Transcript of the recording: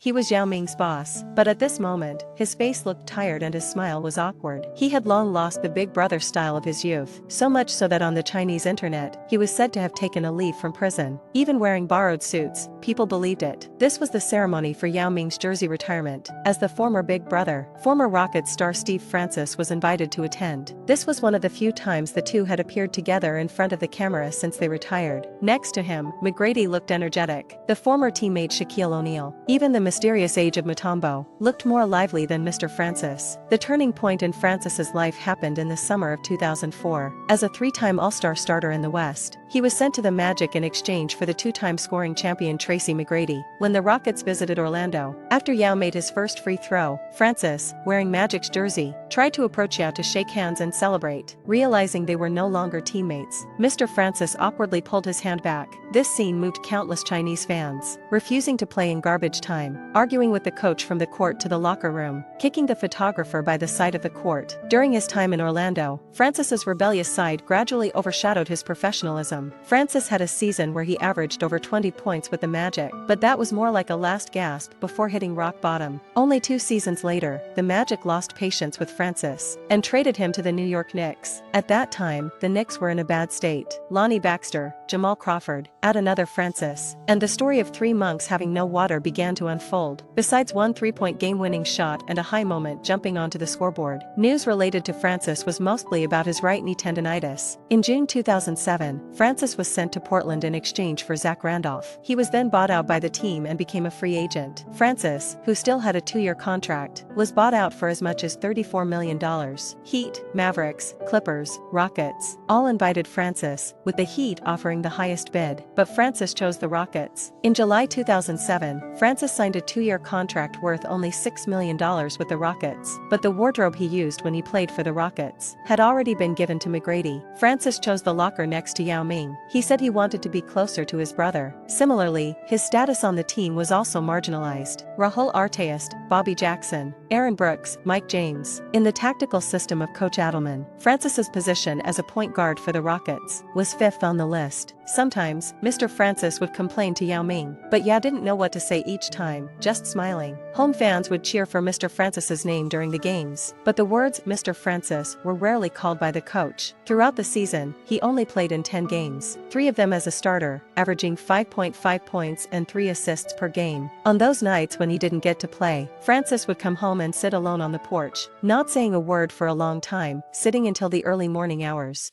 He was Yao Ming's boss, but at this moment, his face looked tired and his smile was awkward. He had long lost the big brother style of his youth, so much so that on the Chinese internet, he was said to have taken a leave from prison. Even wearing borrowed suits, people believed it. This was the ceremony for Yao Ming's jersey retirement, as the former big brother, former Rockets star Steve Francis was invited to attend. This was one of the few times the two had appeared together in front of the camera since they retired. Next to him, McGrady looked energetic. The former teammate Shaquille O'Neal, even the mysterious age of Mutombo, looked more lively than Mr. Francis. The turning point in Francis's life happened in the summer of 2004. As a three-time All-Star starter in the West, he was sent to the Magic in exchange for the two-time scoring champion Tracy McGrady. When the Rockets visited Orlando, after Yao made his first free throw, Francis, wearing Magic's jersey, tried to approach Yao to shake hands and celebrate. Realizing they were no longer teammates, Mr. Francis awkwardly pulled his hand back. This scene moved countless Chinese fans, refusing to play in garbage time, arguing with the coach from the court to the locker room, kicking the photographer by the side of the court. During his time in Orlando, Francis's rebellious side gradually overshadowed his professionalism. Francis had a season where he averaged over 20 points with the Magic, but that was more like a last gasp before hitting rock bottom. Only 2 seasons later, the Magic lost patience with Francis and traded him to the New York Knicks. At that time, the Knicks were in a bad state. Lonnie Baxter, Jamal Crawford, add another Francis, and the story of 3 monks having no water began to unfold. Besides one 3-point game-winning shot and a high moment jumping onto the scoreboard, news related to Francis was mostly about his right knee tendonitis. In June 2007, Francis was sent to Portland in exchange for Zach Randolph. He was then bought out by the team and became a free agent. Francis, who still had a 2-year contract, was bought out for as much as $34 million. Heat, Mavericks, Clippers, Rockets, all invited Francis, with the Heat offering the highest bid, but Francis chose the Rockets. In July 2007, Francis signed a 2-year contract worth only $6 million with the Rockets, but the wardrobe he used when he played for the Rockets had already been given to McGrady. Francis chose the locker next to Yao Ming. He said he wanted to be closer to his brother. Similarly, his status on the team was also marginalized. Rahul Artayist, Bobby Jackson, Aaron Brooks, Mike James. In the tactical system of Coach Adelman, Francis's position as a point guard for the Rockets was 5th on the list. Sometimes, Mr. Francis would complain to Yao Ming, but Yao didn't know what to say each time, just smiling. Home fans would cheer for Mr. Francis's name during the games, but the words Mr. Francis were rarely called by the coach. Throughout the season, he only played in 10 games, 3 of them as a starter, averaging 5.5 points and 3 assists per game. On those nights when he didn't get to play, Francis would come home and sit alone on the porch, not saying a word for a long time, sitting until the early morning hours.